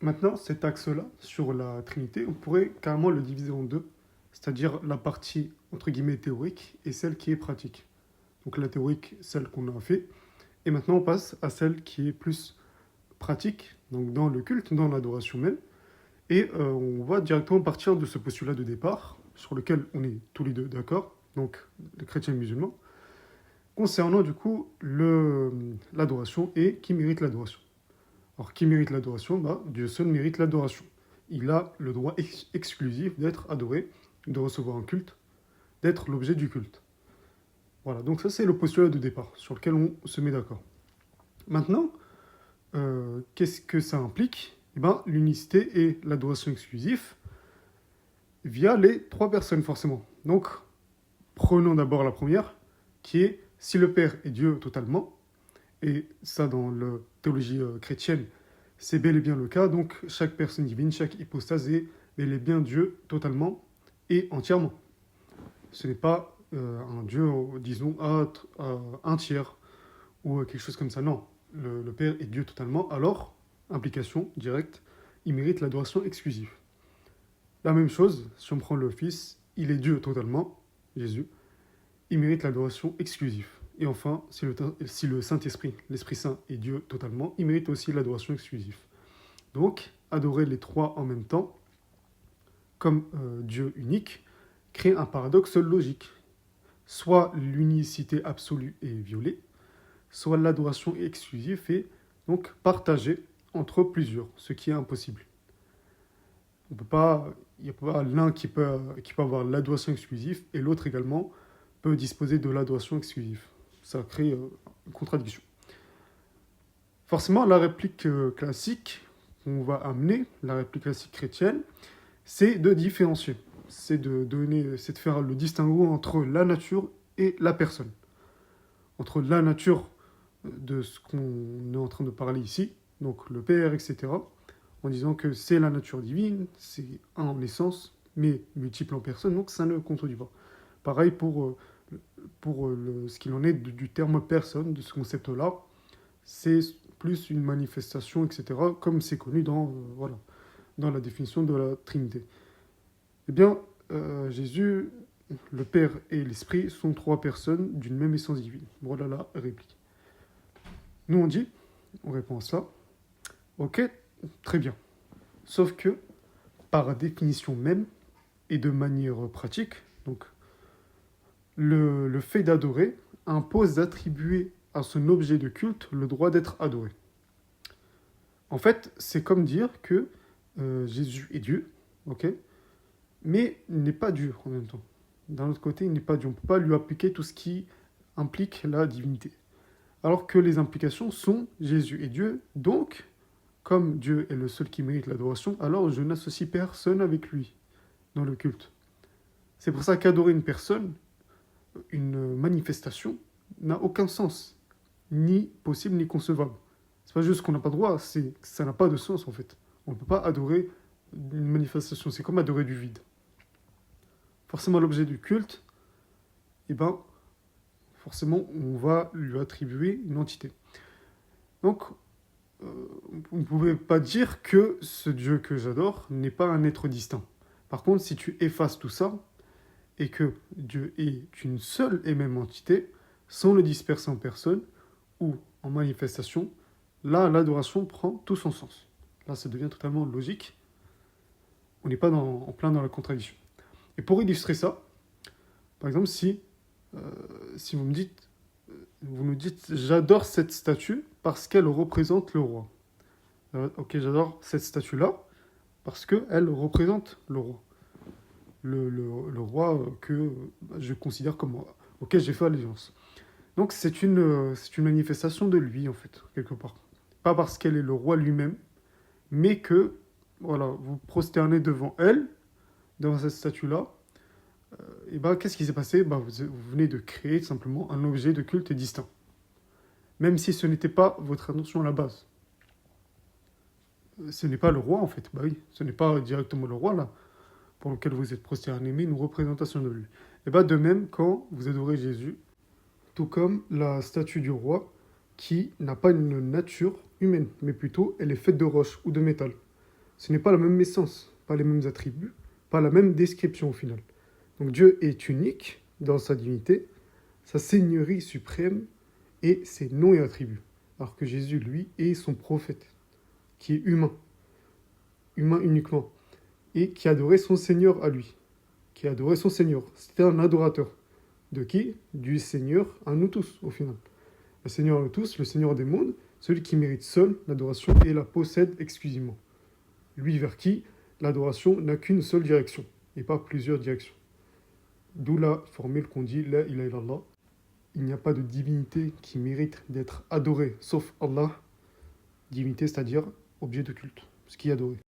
Maintenant, cet axe-là, sur la Trinité, on pourrait carrément le diviser en deux, c'est-à-dire la partie, entre guillemets, théorique et celle qui est pratique. Donc la théorique, celle qu'on a fait, et maintenant on passe à celle qui est plus pratique, donc dans le culte, dans l'adoration même, et on va directement partir de ce postulat de départ, sur lequel on est tous les deux d'accord, donc les chrétiens et musulmans, concernant du coup l'adoration et qui mérite l'adoration. Alors, qui mérite l'adoration? Bah, Dieu seul mérite l'adoration. Il a le droit exclusif d'être adoré, de recevoir un culte, d'être l'objet du culte. Voilà, donc ça c'est le postulat de départ sur lequel on se met d'accord. Maintenant, qu'est-ce que ça implique? Eh ben, l'unicité et l'adoration exclusive via les trois personnes forcément. Donc, prenons d'abord la première, qui est si le Père est Dieu totalement, et ça dans la théologie chrétienne, c'est bel et bien le cas. Donc chaque personne divine, chaque hypostase est bel et bien Dieu totalement et entièrement. Ce n'est pas un Dieu, disons, à un tiers ou quelque chose comme ça. Non, le Père est Dieu totalement. Alors, implication directe, il mérite l'adoration exclusive. La même chose, si on prend le Fils, il est Dieu totalement, Jésus, il mérite l'adoration exclusive. Et enfin, si le Saint-Esprit, l'Esprit Saint est Dieu totalement, il mérite aussi l'adoration exclusive. Donc, adorer les trois en même temps, comme Dieu unique, crée un paradoxe logique. Soit l'unicité absolue est violée, soit l'adoration exclusive est donc partagée entre plusieurs, ce qui est impossible. On peut pas, il n'y a pas l'un qui peut avoir l'adoration exclusive et l'autre également peut disposer de l'adoration exclusive. Ça crée une contradiction. Forcément, la réplique classique qu'on va amener, la réplique classique chrétienne, c'est de différencier, c'est de faire le distinguo entre la nature et la personne. Entre la nature de ce qu'on est en train de parler ici, donc le Père, etc., en disant que c'est la nature divine, c'est un en essence, mais multiple en personne, donc ça ne contredit pas. Pareil pour ce qu'il en est du terme personne, de ce concept-là, c'est plus une manifestation, etc., comme c'est connu voilà, dans la définition de la Trinité. Eh bien, Jésus, le Père et l'Esprit sont trois personnes d'une même essence divine. Voilà la réplique. Nous, on dit, on répond à ça, ok, très bien. Sauf que, par définition même, et de manière pratique, donc le fait d'adorer impose d'attribuer à son objet de culte le droit d'être adoré. En fait, c'est comme dire que Jésus est Dieu, ok, mais il n'est pas Dieu en même temps. D'un autre côté, il n'est pas Dieu. On ne peut pas lui appliquer tout ce qui implique la divinité. Alors que les implications sont Jésus est Dieu, donc, comme Dieu est le seul qui mérite l'adoration, alors je n'associe personne avec lui dans le culte. C'est pour ça qu'adorer une personne, une manifestation, n'a aucun sens, ni possible ni concevable. C'est pas juste qu'on n'a pas de droit, c'est que ça n'a pas de sens en fait. On ne peut pas adorer une manifestation, c'est comme adorer du vide. Forcément, l'objet du culte, eh ben, forcément, on va lui attribuer une entité. Donc, vous ne pouvez pas dire que ce Dieu que j'adore n'est pas un être distinct. Par contre, si tu effaces tout ça, et que Dieu est une seule et même entité, sans le disperser en personne ou en manifestation, là, l'adoration prend tout son sens. Là, ça devient totalement logique. On n'est pas en plein dans la contradiction. Et pour illustrer ça, par exemple, si vous me dites, j'adore cette statue parce qu'elle représente le roi. Ok, j'adore cette statue-là parce qu'elle représente le roi. Le roi que je considère comme auquel j'ai fait allégeance. Donc c'est une manifestation de lui, en fait, quelque part. Pas parce qu'elle est le roi lui-même, mais que, voilà, vous prosternez devant elle, devant cette statue-là, et ben qu'est-ce qui s'est passé? Vous venez de créer simplement un objet de culte distinct. Même si ce n'était pas votre intention à la base. Ce n'est pas le roi, en fait. Bah oui, ce n'est pas directement le roi, là, pour lequel vous êtes prosterné, mais une représentation de lui. Et bien de même quand vous adorez Jésus, tout comme la statue du roi qui n'a pas une nature humaine, mais plutôt elle est faite de roche ou de métal. Ce n'est pas la même essence, pas les mêmes attributs, pas la même description au final. Donc Dieu est unique dans sa divinité, sa seigneurie suprême et ses noms et attributs. Alors que Jésus, lui, est son prophète, qui est humain, humain uniquement, et qui adorait son Seigneur à lui, qui adorait son Seigneur. C'était un adorateur. De qui? Du Seigneur à nous tous, au final. Le Seigneur à nous tous, le Seigneur des mondes, celui qui mérite seul l'adoration et la possède exclusivement. Lui vers qui l'adoration n'a qu'une seule direction, et pas plusieurs directions. D'où la formule qu'on dit La ilaha illallah. Il n'y a pas de divinité qui mérite d'être adorée, sauf Allah. Divinité, c'est-à-dire objet de culte, ce qui est adoré.